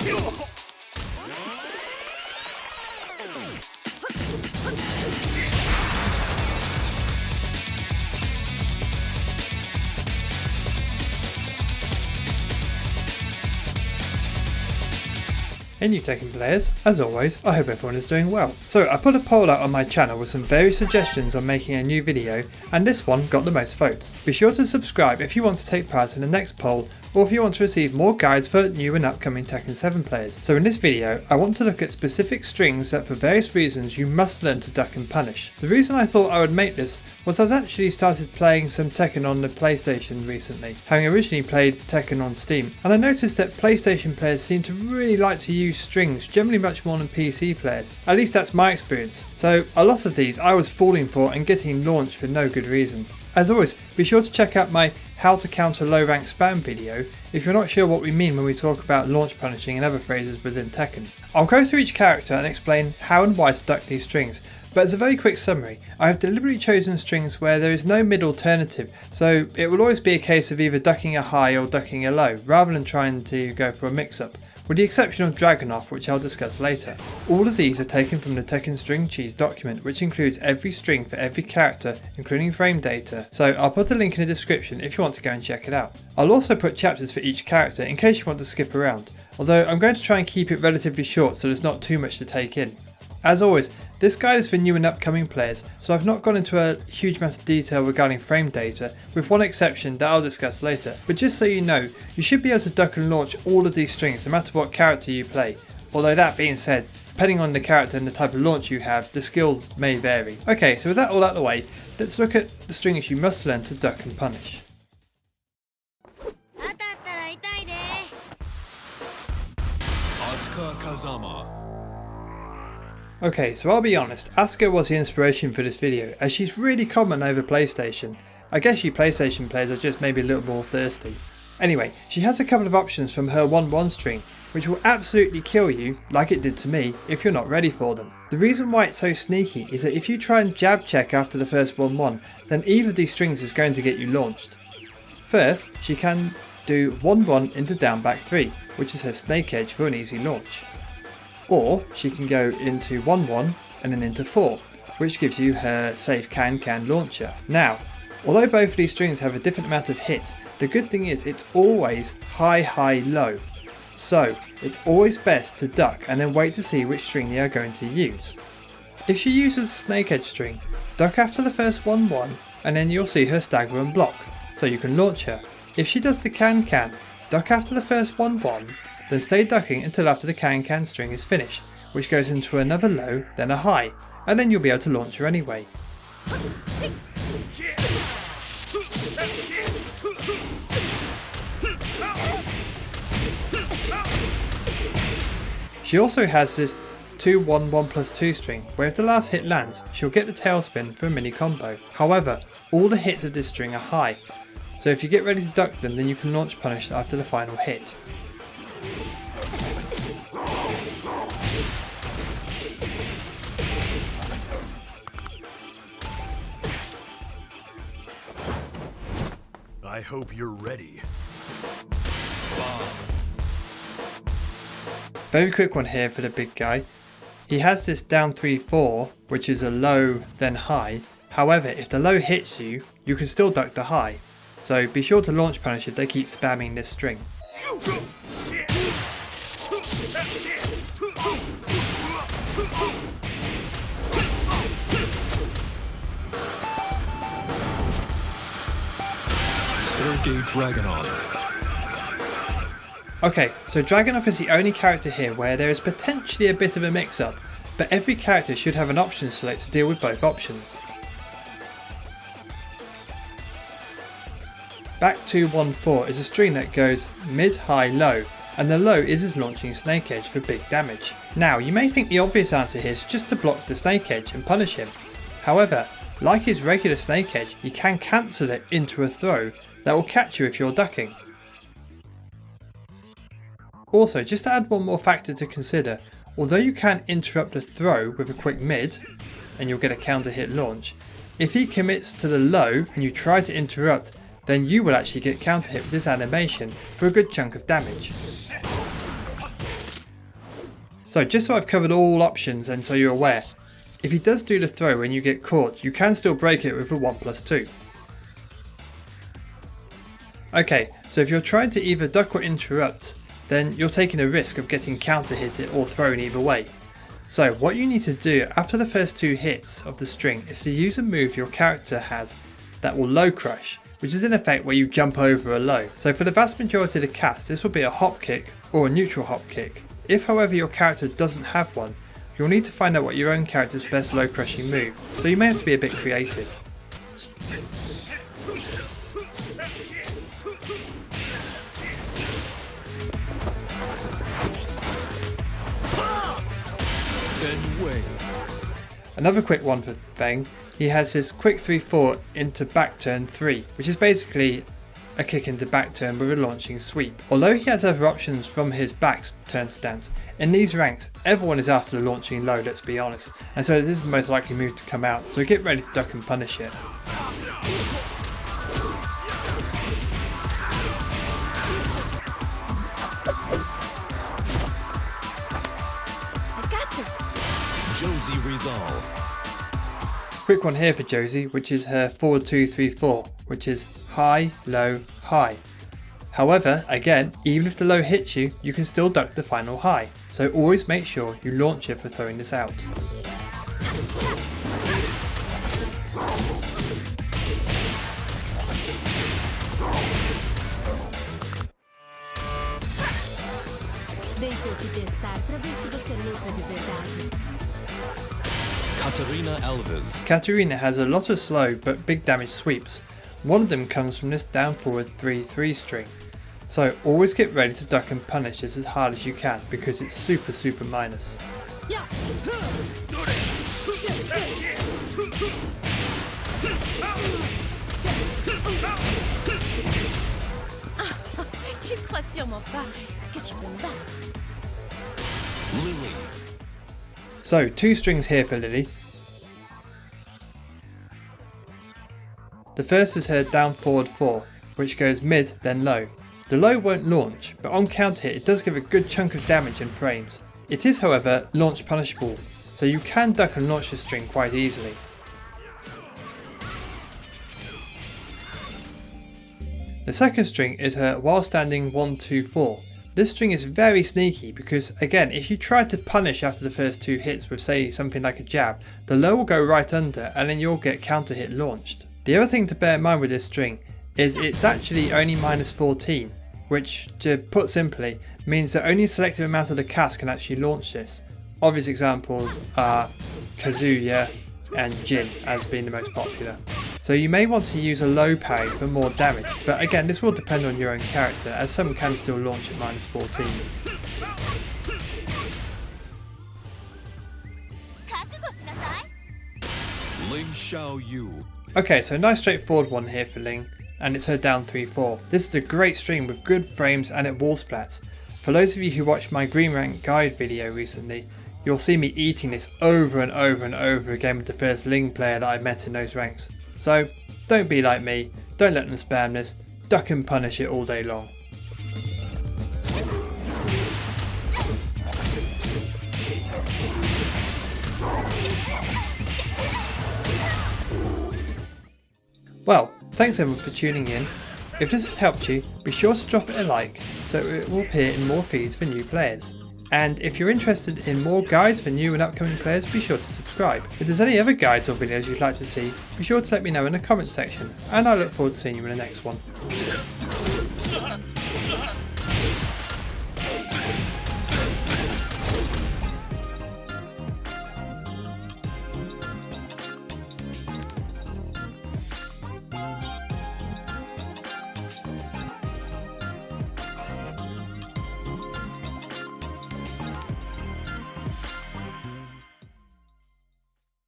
Hey new Tekken players, as always I hope everyone is doing well. So I put a poll out on my channel with some various suggestions on making a new video and this one got the most votes. Be sure to subscribe if you want to take part in the next poll or if you want to receive more guides for new and upcoming Tekken 7 players. So in this video I want to look at specific strings that for various reasons you must learn to duck and punish. The reason I thought I would make this was I've actually started playing some Tekken on the PlayStation recently, having originally played Tekken on Steam, and I noticed that PlayStation players seem to really like to use strings, generally much more than PC players. At least that's my experience. So a lot of these I was falling for and getting launched for no good reason. As always, be sure to check out my how to counter low rank spam video if you're not sure what we mean when we talk about launch punishing and other phrases within Tekken. I'll go through each character and explain how and why to duck these strings. But as a very quick summary, I have deliberately chosen strings where there is no mid alternative, so it will always be a case of either ducking a high or ducking a low, rather than trying to go for a mix-up, with the exception of Dragunov, which I'll discuss later. All of these are taken from the Tekken String Cheese document, which includes every string for every character, including frame data, so I'll put a link in the description if you want to go and check it out. I'll also put chapters for each character in case you want to skip around, although I'm going to try and keep it relatively short so there's not too much to take in. As always, this guide is for new and upcoming players, so I've not gone into a huge amount of detail regarding frame data, with one exception that I'll discuss later. But just so you know, you should be able to duck and launch all of these strings no matter what character you play, although that being said, depending on the character and the type of launch you have, the skill may vary. Okay, so with that all out of the way, let's look at the strings you must learn to duck and punish. Askua. Okay, so I'll be honest, Askua was the inspiration for this video, as she's really common over PlayStation. I guess you PlayStation players are just maybe a little more thirsty. Anyway, she has a couple of options from her 1-1 string, which will absolutely kill you, like it did to me, if you're not ready for them. The reason why it's so sneaky is that if you try and jab check after the first 1-1, then either of these strings is going to get you launched. First, she can do 1-1 into down back 3, which is her snake edge for an easy launch. Or she can go into 1-1 and then into 4, which gives you her safe can launcher. Now, although both of these strings have a different amount of hits, the good thing is it's always high, low. So it's always best to duck and then wait to see which string they are going to use. If she uses a snake edge string, duck after the first 1-1 and then you'll see her stagger and block, so you can launch her. If she does the can, duck after the first 1-1, then stay ducking until after the can string is finished, which goes into another low, then a high, and then you'll be able to launch her anyway. She also has this 2-1-1+2 string, where if the last hit lands, she'll get the tailspin for a mini combo. However, all the hits of this string are high, so if you get ready to duck them, then you can launch punish after the final hit. I hope you're ready. Very quick one here for the big guy. He has this down 3-4, which is a low then high. However, if the low hits you, you can still duck the high. So be sure to launch punish if they keep spamming this string. Dragunov. Okay, so Dragunov is the only character here where there is potentially a bit of a mix-up, but every character should have an option select to deal with both options. Back 2-1-4 is a string that goes mid, high, low, and the low is his launching snake edge for big damage. Now you may think the obvious answer here is just to block the snake edge and punish him. However, like his regular snake edge, he can cancel it into a throw that will catch you if you're ducking. Also, just to add one more factor to consider, although you can interrupt a throw with a quick mid, and you'll get a counter hit launch, if he commits to the low and you try to interrupt, then you will actually get counter hit with this animation for a good chunk of damage. So just so I've covered all options and so you're aware, if he does do the throw and you get caught, you can still break it with a 1+2. Okay, so if you're trying to either duck or interrupt, then you're taking a risk of getting counter hit or thrown either way. So what you need to do after the first 2 hits of the string is to use a move your character has that will low crush, which is in effect where you jump over a low. So for the vast majority of the cast, this will be a hop kick or a neutral hop kick. If however your character doesn't have one, you'll need to find out what your own character's best low crushing move, so you may have to be a bit creative. Another quick one for Feng, he has his quick 3-4 into back turn 3, which is basically a kick into back turn with a launching sweep. Although he has other options from his back turn stance, in these ranks everyone is after the launching low, let's be honest, and so this is the most likely move to come out, so get ready to duck and punish it. Josie resolve. Quick one here for Josie, which is her forward 2-3-4, which is high, low, high. However, again, even if the low hits you, you can still duck the final high, so always make sure you launch it for throwing this out. Katarina has a lot of slow but big damage sweeps. One of them comes from this down forward 3-3 string. So always get ready to duck and punish this as hard as you can because it's super minus. Lili. So 2 strings here for Lili. The first is her down forward 4, which goes mid then low. The low won't launch, but on counter hit it does give a good chunk of damage and frames. It is however launch punishable, so you can duck and launch this string quite easily. The second string is her while standing 1-2-4. This string is very sneaky because again, if you try to punish after the first 2 hits with say something like a jab, the low will go right under and then you'll get counter hit launched. The other thing to bear in mind with this string is it's actually only -14, which to put simply means that only a selective amount of the cast can actually launch this. Obvious examples are Kazuya and Jin as being the most popular. So you may want to use a low parry for more damage, but again this will depend on your own character as some can still launch at -14. Xiaoyu. Okay, so nice straightforward one here for Ling, and it's her down 3-4. This is a great string with good frames and it wall splats. For those of you who watched my green rank guide video recently, you'll see me eating this over and over again with the first Ling player that I met in those ranks. So don't be like me, don't let them spam this, duck and punish it all day long. Well, thanks everyone for tuning in. If this has helped you, be sure to drop it a like so it will appear in more feeds for new players. And if you're interested in more guides for new and upcoming players, be sure to subscribe. If there's any other guides or videos you'd like to see, be sure to let me know in the comment section, and I look forward to seeing you in the next one.